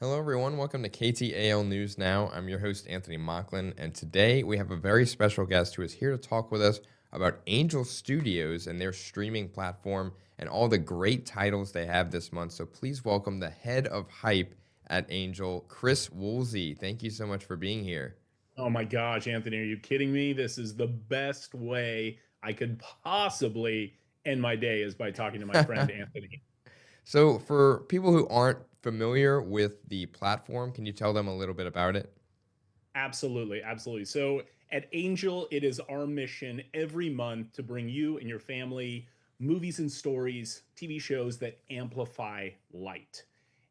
Hello, everyone. Welcome to KTAL News Now. I'm your host, Anthony Mocklin, and today we have a very special guest who is here to talk with us about Angel Studios and their streaming platform and all the great titles they have this month. So please welcome the head of hype at Angel, Chris Woolsey. Thank you so much for being here. Oh my gosh, Anthony, are you kidding me? This is the best way I could possibly end my day is by talking to my friend Anthony. So, for people who aren't familiar with the platform, can you tell them a little bit about it? Absolutely, absolutely. So at Angel, it is our mission every month to bring you and your family movies and stories, TV shows that amplify light.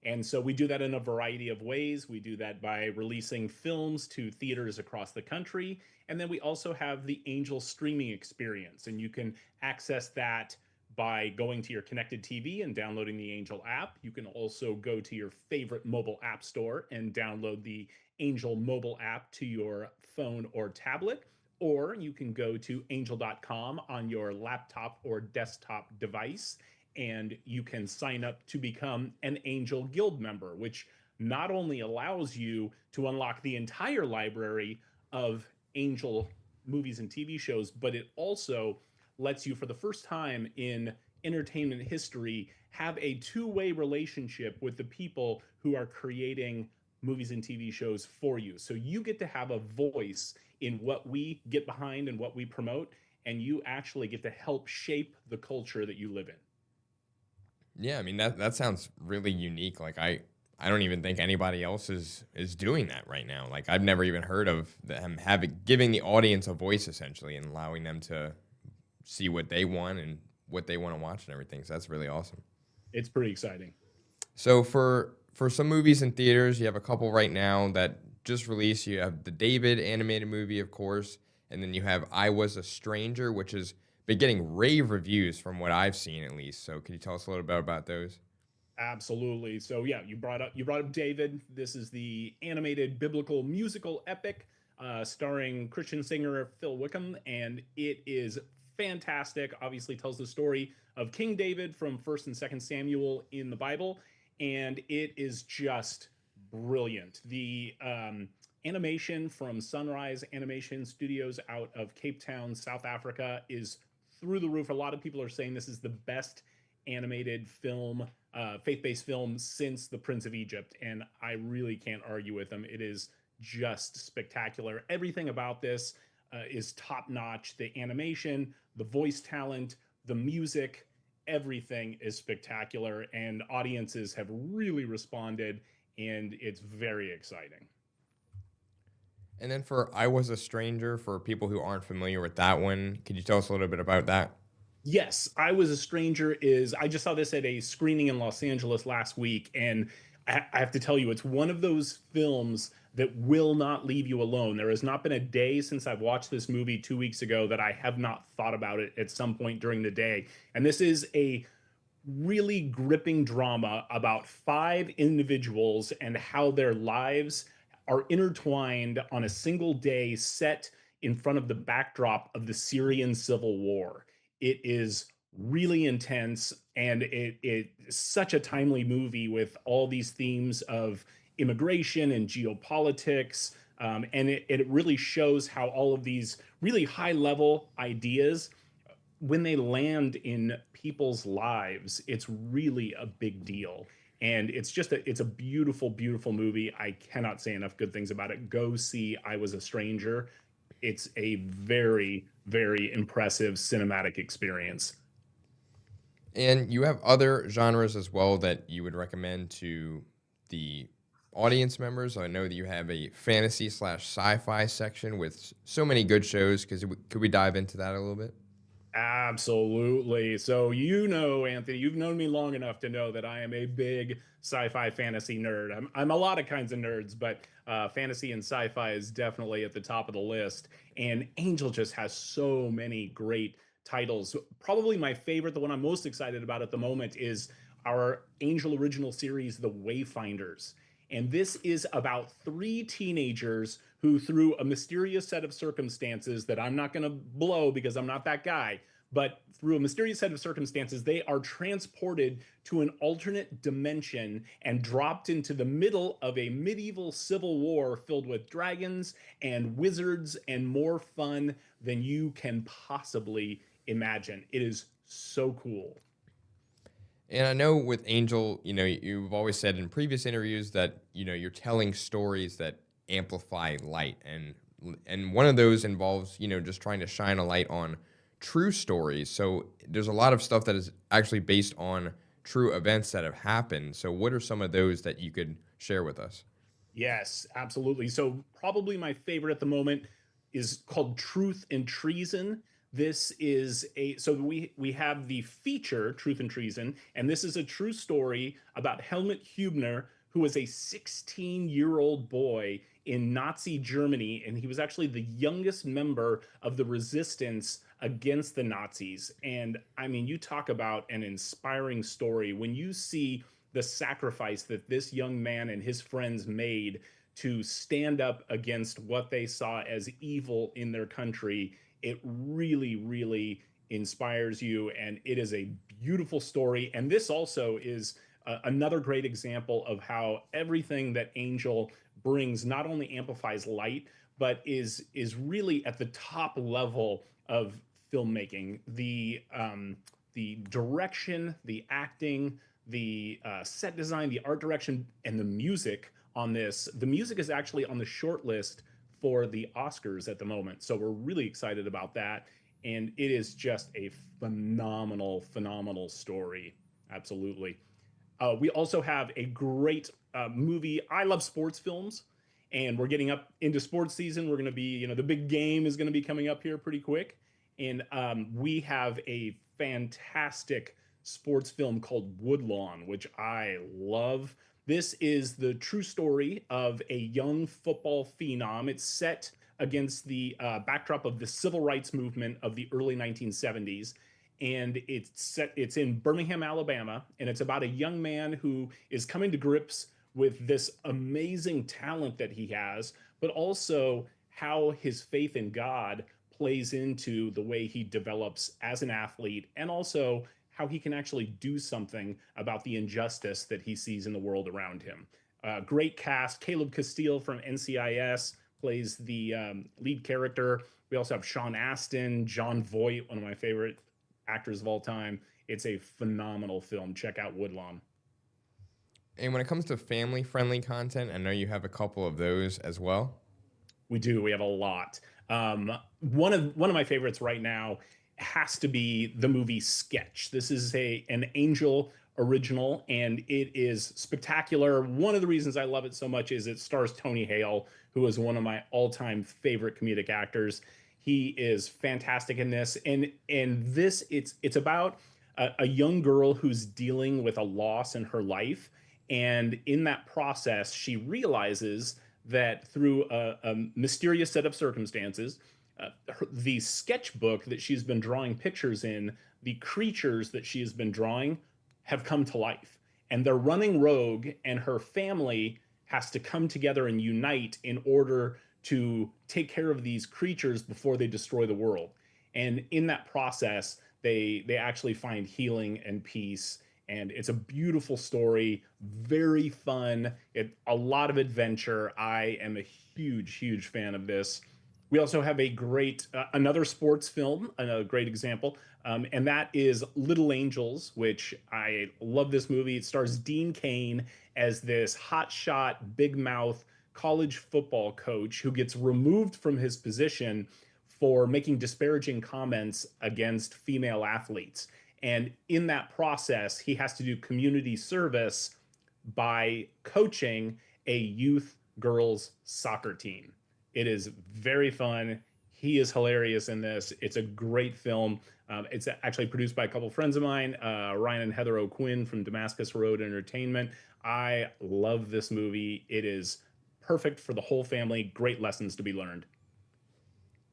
And so we do that in a variety of ways. We do that by releasing films to theaters across the country. And then we also have the Angel streaming experience. And you can access that by going to your connected TV and downloading the Angel app. You can also go to your favorite mobile app store and download the Angel mobile app to your phone or tablet, or you can go to angel.com on your laptop or desktop device and you can sign up to become an Angel Guild member, which not only allows you to unlock the entire library of Angel movies and TV shows, but it also lets you, for the first time in entertainment history, have a two-way relationship with the people who are creating movies and TV shows for you. So you get to have a voice in what we get behind and what we promote, and you actually get to help shape the culture that you live in. Yeah, I mean that sounds really unique. I don't even think anybody else is doing that right now. Like I've never even heard of them having giving the audience a voice essentially and allowing them to see what they want and what they want to watch and everything. So that's really awesome. It's pretty exciting. So for some movies in theaters, you have a couple right now that just released. You have the David animated movie, of course, and then you have I Was a Stranger, which has been getting rave reviews from what I've seen at least. So can you tell us a little bit about those? Absolutely. So yeah, you brought up David. This is the animated biblical musical epic starring Christian singer Phil Wickham, and it is fantastic. Obviously, tells the story of King David from First and Second Samuel in the Bible, and it is just brilliant. The animation from Sunrise Animation Studios out of Cape Town, South Africa, is through the roof. A lot of people are saying this is the best animated film, faith-based film since The Prince of Egypt, and I really can't argue with them. It is just spectacular. Everything about this is top notch. The animation, the voice talent, the music, everything is spectacular, and audiences have really responded, and it's very exciting. And then for I Was a Stranger, for people who aren't familiar with that one, could you tell us a little bit about that? Yes, I Was a Stranger is I just saw this at a screening in Los Angeles last week, and I have to tell you, it's one of those films that will not leave you alone. There has not been a day since I've watched this movie 2 weeks ago that I have not thought about it at some point during the day. And this is a really gripping drama about five individuals and how their lives are intertwined on a single day set in front of the backdrop of the Syrian civil war. It is really intense and it's such a timely movie with all these themes of immigration and geopolitics. And it really shows how all of these really high level ideas, when they land in people's lives, it's really a big deal. And it's a beautiful, beautiful movie. I cannot say enough good things about it. Go see I Was a Stranger. It's a very, very impressive cinematic experience. And you have other genres as well that you would recommend to the audience members. I know that you have a fantasy slash sci-fi section with so many good shows. Could we dive into that a little bit? Absolutely. So, you know, Anthony, you've known me long enough to know that I am a big sci-fi fantasy nerd. I'm a lot of kinds of nerds, but fantasy and sci-fi is definitely at the top of the list. And Angel just has so many great titles. Probably my favorite, the one I'm most excited about at the moment, is our Angel original series, The Wayfinders. And this is about three teenagers who, through a mysterious set of circumstances that I'm not going to blow because I'm not that guy, but through a mysterious set of circumstances, they are transported to an alternate dimension and dropped into the middle of a medieval civil war filled with dragons and wizards and more fun than you can possibly imagine. It is so cool. And I know with Angel, you've always said in previous interviews that, you're telling stories that amplify light. And one of those involves, just trying to shine a light on true stories. So there's a lot of stuff that is actually based on true events that have happened. So what are some of those that you could share with us? Yes, absolutely. So probably my favorite at the moment is called Truth and Treason. This is a so we have the feature Truth and Treason, and this is a true story about Helmut Hubner, who was a 16-year-old boy in Nazi Germany, and he was actually the youngest member of the resistance against the Nazis. And I mean, you talk about an inspiring story when you see the sacrifice that this young man and his friends made to stand up against what they saw as evil in their country. It really, really inspires you, and it is a beautiful story. And this also is another great example of how everything that Angel brings not only amplifies light, but is really at the top level of filmmaking. The direction, the acting, the set design, the art direction, and the music on this. The music is actually on the short list for the Oscars at the moment. So we're really excited about that. And it is just a phenomenal, phenomenal story. Absolutely. We also have a great movie. I love sports films, and we're getting up into sports season. We're going to be, the big game is going to be coming up here pretty quick. And we have a fantastic sports film called Woodlawn, which I love. This is the true story of a young football phenom. It's set against the backdrop of the civil rights movement of the early 1970s, and it's in Birmingham, Alabama, and it's about a young man who is coming to grips with this amazing talent that he has, but also how his faith in God plays into the way he develops as an athlete, and also how he can actually do something about the injustice that he sees in the world around him. Great cast. Caleb Castile from NCIS plays the lead character. We also have Sean Astin, John Voight, one of my favorite actors of all time. It's a phenomenal film. Check out Woodlawn. And when it comes to family friendly content, I know you have a couple of those as well. We do. We have a lot. One of my favorites right now has to be the movie Sketch. This is an Angel original, and it is spectacular. One of the reasons I love it so much is it stars Tony Hale, who is one of my all-time favorite comedic actors. He is fantastic in this, and this it's about a young girl who's dealing with a loss in her life, and in that process, she realizes that through a mysterious set of circumstances, the sketchbook that she's been drawing pictures in, the creatures that she has been drawing have come to life. And they're running rogue, and her family has to come together and unite in order to take care of these creatures before they destroy the world. And in that process, they actually find healing and peace, and it's a beautiful story, very fun, a lot of adventure. I am a huge fan of this. We also have a great another sports film, another great example, and that is Little Angels, which I love. This movie. It stars Dean Cain as this hotshot, big mouth college football coach who gets removed from his position for making disparaging comments against female athletes. And in that process, he has to do community service by coaching a youth girls soccer team. It is very fun. He is hilarious in this. It's a great film. It's actually produced by a couple friends of mine, Ryan and Heather O'Quinn from Damascus Road Entertainment. I love this movie. It is perfect for the whole family. Great lessons to be learned.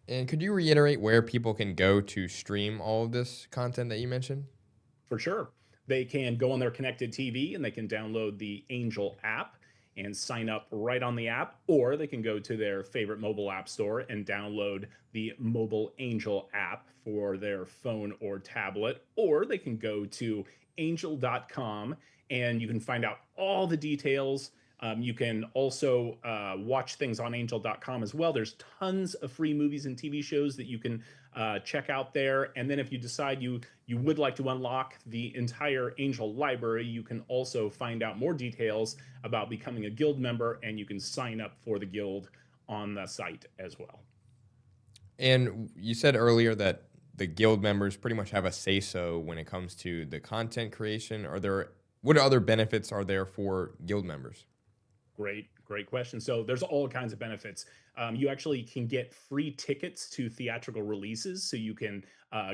And could you reiterate where people can go to stream all of this content that you mentioned? For sure. They can go on their connected TV and they can download the Angel app. and sign up right on the app, or they can go to their favorite mobile app store and download the Mobile Angel app for their phone or tablet, or they can go to angel.com and you can find out all the details. You can also watch things on angel.com as well. There's tons of free movies and TV shows that you can check out there. And then if you decide you would like to unlock the entire Angel library, you can also find out more details about becoming a guild member, and you can sign up for the guild on the site as well. And you said earlier that the guild members pretty much have a say-so when it comes to the content creation. What other benefits are there for guild members? Great question. So there's all kinds of benefits. You actually can get free tickets to theatrical releases, so you can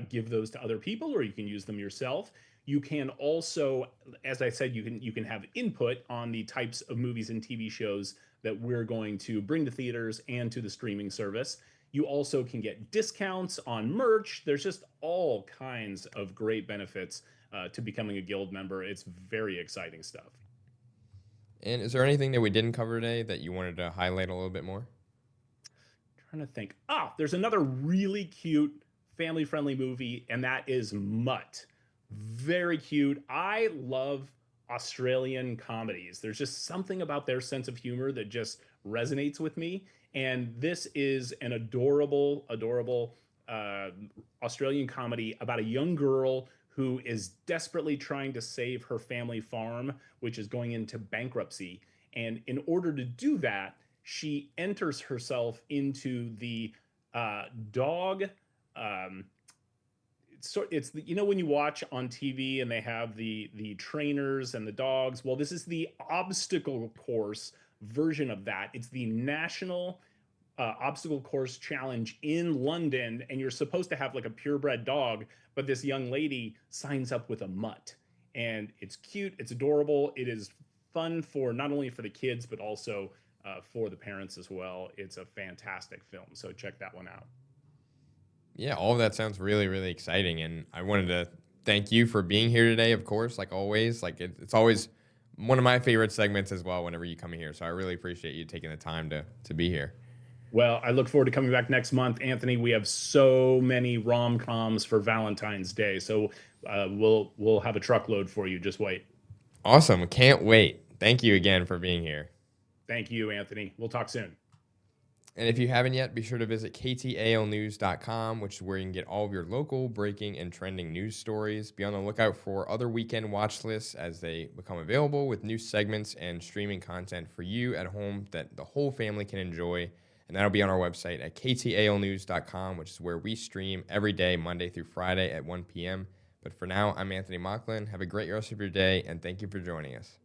give those to other people, or you can use them yourself. You can also, as I said, you can have input on the types of movies and TV shows that we're going to bring to theaters and to the streaming service. You also can get discounts on merch. There's just all kinds of great benefits to becoming a guild member. It's very exciting stuff. And is there anything that we didn't cover today that you wanted to highlight a little bit more? Trying to think. There's another really cute family friendly movie, and that is Mutt. Very cute. I love Australian comedies. There's just something about their sense of humor that just resonates with me. And this is an adorable uh, Australian comedy about a young girl who is desperately trying to save her family farm, which is going into bankruptcy. And in order to do that, she enters herself into the dog. Um, when you watch on TV and they have the trainers and the dogs. Well, this is the obstacle course version of that. It's the national obstacle course challenge in London, and you're supposed to have like a purebred dog, but this young lady signs up with a mutt, and it's cute, it's adorable, it is fun for not only for the kids but also for the parents as well. It's a fantastic film, so check that one out. Yeah, all of that sounds really, really exciting. And I wanted to thank you for being here today, of course, like always. It's always one of my favorite segments as well whenever you come here. So I really appreciate you taking the time to be here. Well, I look forward to coming back next month, Anthony. We have so many rom-coms for Valentine's Day, so we'll have a truckload for you. Just wait. Awesome. Can't wait. Thank you again for being here. Thank you, Anthony. We'll talk soon. And if you haven't yet, be sure to visit ktalnews.com, which is where you can get all of your local, breaking, and trending news stories. Be on the lookout for other weekend watch lists as they become available with new segments and streaming content for you at home that the whole family can enjoy. And that'll be on our website at ktalnews.com, which is where we stream every day, Monday through Friday at 1 p.m. But for now, I'm Anthony Mocklin. Have a great rest of your day, and thank you for joining us.